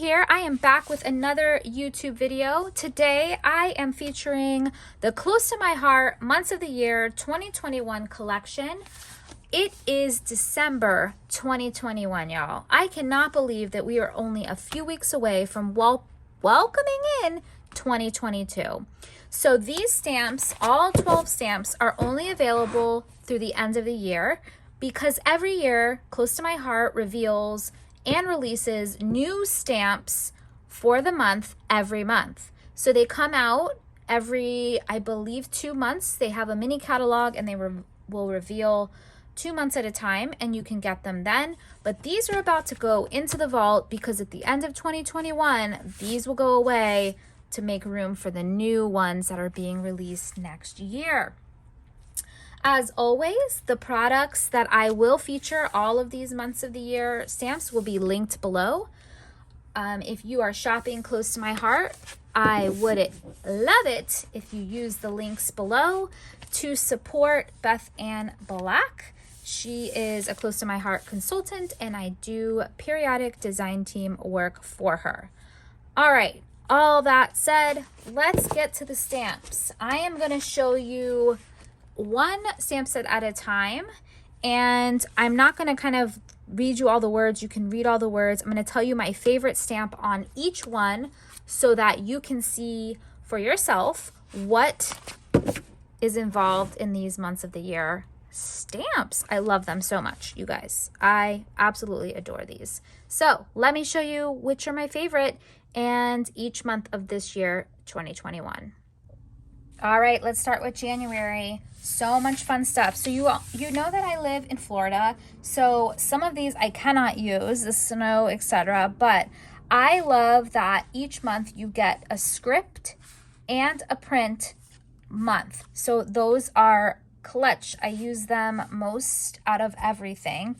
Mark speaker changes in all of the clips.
Speaker 1: here. I am back with another YouTube video. Today I am featuring the Close to My Heart Months of the Year 2021 collection. It is December 2021, y'all. I cannot believe that we are only a few weeks away from welcoming in 2022. So these stamps, all 12 stamps, are only available through the end of the year because every year Close to My Heart reveals and releases new stamps for the month every month. So they come out every, I believe, 2 months. They have a mini catalog and they will reveal 2 months at a time, and you can get them then. But these are about to go into the vault because at the end of 2021, these will go away to make room for the new ones that are being released next year. As always, the products that I will feature all of these months of the year stamps will be linked below. If you are shopping Close to My Heart, I would love it if you use the links below to support Bethanne Black. She is a Close to My Heart consultant, and I do periodic design team work for her. All right, all that said, let's get to the stamps. I am going to show you one stamp set at a time, and I'm not going to kind of read you all the words. You can read all the words. I'm going to tell you my favorite stamp on each one so that you can see for yourself what is involved in these months of the year stamps. I love them so much, you guys. I absolutely adore these. So let me show you which are my favorite and each month of this year, 2021. All right, let's start with January. So much fun stuff. So you know that I live in Florida, so some of these I cannot use, the snow, etc. But I love that each month you get a script and a print month. So those are clutch. I use them most out of everything.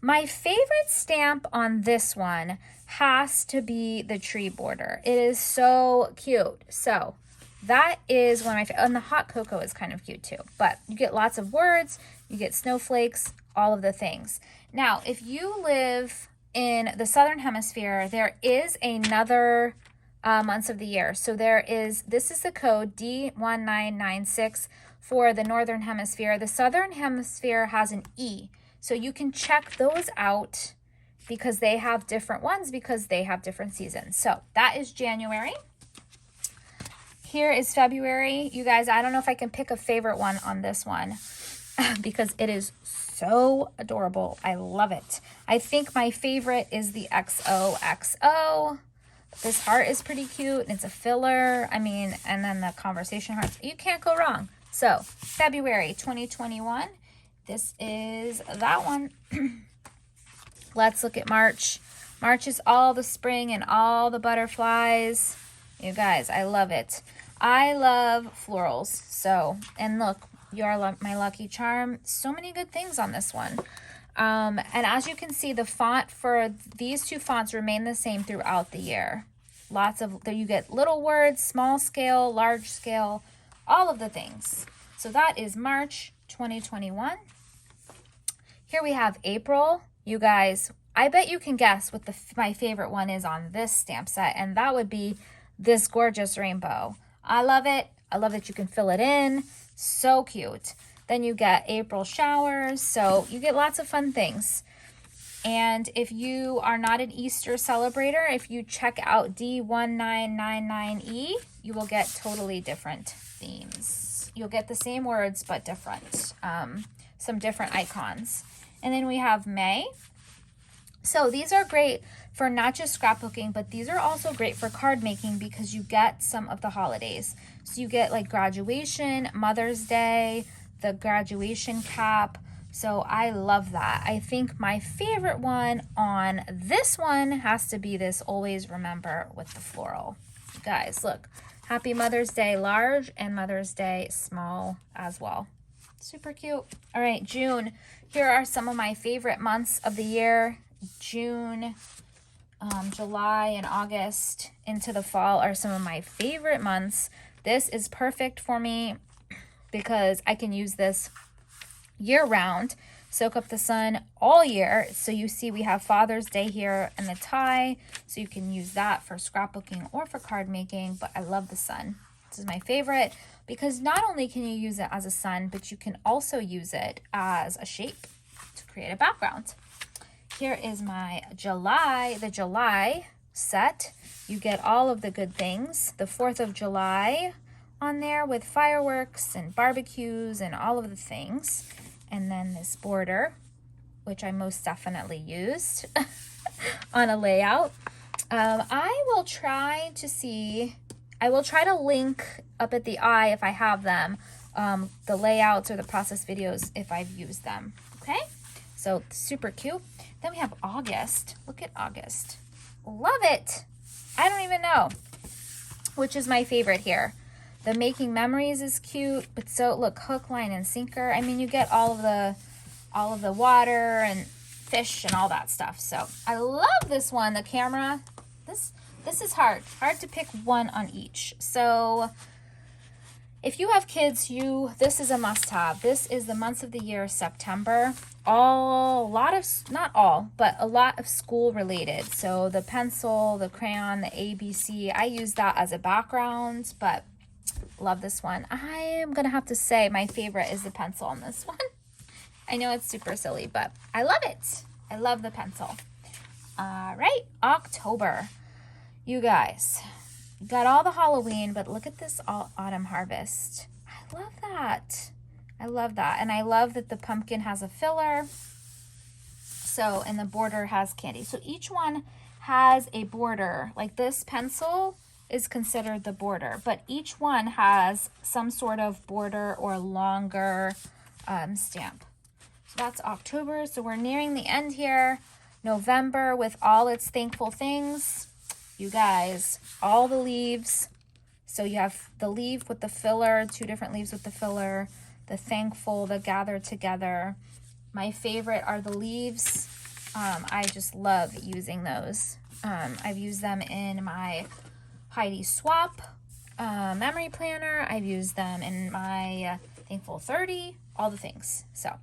Speaker 1: My favorite stamp on this one has to be the tree border. It is so cute. So that is one of my favorite. And the hot cocoa is kind of cute too. But you get lots of words, you get snowflakes, all of the things. Now, if you live in the Southern Hemisphere, there is another months of the year. So this is the code D1996 for the Northern Hemisphere. The Southern Hemisphere has an E. So you can check those out because they have different ones because they have different seasons. So that is January. Here is February. You guys, I don't know if I can pick a favorite one on this one because it is so adorable. I love it. I think my favorite is the XOXO. This heart is pretty cute. It's a filler. I mean, and then the conversation hearts. You can't go wrong. So February 2021. This is that one. Let's look at March. March is all the spring and all the butterflies. You guys, I love it. I love florals. So, and look, you're my lucky charm. So many good things on this one. And as you can see, the font for these two fonts remain the same throughout the year. You get little words, small scale, large scale, all of the things. So that is March 2021. Here we have April. You guys, I bet you can guess what my favorite one is on this stamp set, and that would be this gorgeous rainbow. I love it. I love that you can fill it in. So cute. Then you get April showers. So you get lots of fun things. And if you are not an Easter celebrator, if you check out D1999E, you will get totally different themes. You'll get the same words, but different. Some different icons. And then we have May. So these are great for not just scrapbooking, but these are also great for card making because you get some of the holidays. So you get like graduation, Mother's Day, the graduation cap. So I love that. I think my favorite one on this one has to be this Always Remember with the floral. You guys, look. Happy Mother's Day large and Mother's Day small as well. Super cute. All right, June. Here are some of my favorite months of the year. June, July, and August into the fall are some of my favorite months. This is perfect for me because I can use this year round. soak up the sun all year. So you see we have Father's Day here and the tie, so you can use that for scrapbooking or for card making, but I love the sun. This is my favorite because not only can you use it as a sun, but you can also use it as a shape to create a background. Here is my the July set. You get all of the good things. The 4th of July on there with fireworks and barbecues and all of the things. And then this border, which I most definitely used on a layout. I will try to link up at the eye if I have them, the layouts or the process videos if I've used them. Okay, so super cute. Then we have August. Look at August. Love it. I don't even know which is my favorite here. The Making Memories is cute, but so look, hook, line, and sinker. I mean, you get all of the water and fish and all that stuff. So I love this one. The camera. This is hard to pick one on each. So if you have kids, this is a must-have. This is the months of the year, September. A lot of school related. So the pencil, the crayon, the ABC, I use that as a background, but love this one. I am gonna have to say my favorite is the pencil on this one. I know it's super silly, but I love it. I love the pencil. All right, October. You guys, got all the Halloween, but look at this autumn harvest. I love that. I love that. And I love that the pumpkin has a filler. So, and the border has candy. So each one has a border. Like this pencil is considered the border, but each one has some sort of border or longer stamp. So that's October. So we're nearing the end here. November with all its thankful things. You guys, all the leaves. So you have the leaf with the filler, 2 different leaves with the filler, the thankful, the gathered together. My favorite are the leaves. I just love using those. I've used them in my Heidi Swap memory planner. I've used them in my Thankful 30, all the things. So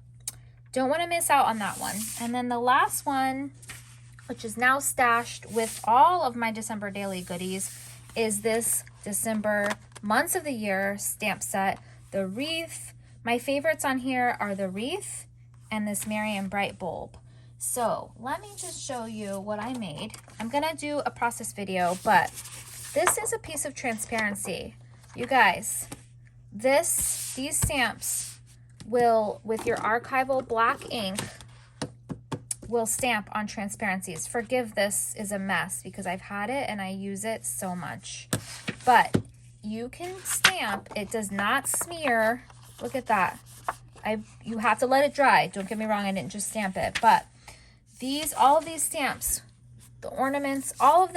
Speaker 1: don't want to miss out on that one. And then the last one, which is now stashed with all of my December daily goodies, is this December months of the year stamp set, the wreath. My favorites on here are the wreath and this Merry and Bright bulb. So let me just show you what I made. I'm gonna do a process video, but this is a piece of transparency. You guys, these stamps will, with your archival black ink, will stamp on transparencies. Forgive this is a mess because I've had it and I use it so much. But you can stamp, it does not smear. Look at that. You have to let it dry. Don't get me wrong, I didn't just stamp it. But all of these stamps, the ornaments, all of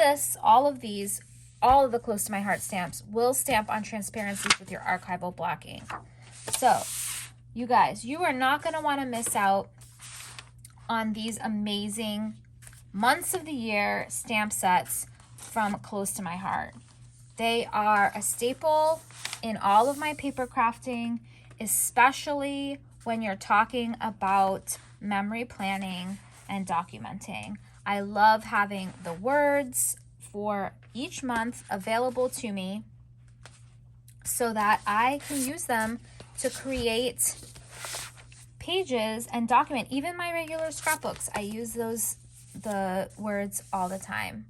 Speaker 1: these, all of the Close to My Heart stamps will stamp on transparencies with your archival black ink. So, you guys, you are not going to want to miss out on these amazing months of the year stamp sets from Close to My Heart. They are a staple in all of my paper crafting, especially when you're talking about memory planning and documenting. I love having the words for each month available to me so that I can use them to create pages and document. Even my regular scrapbooks, I use the words all the time.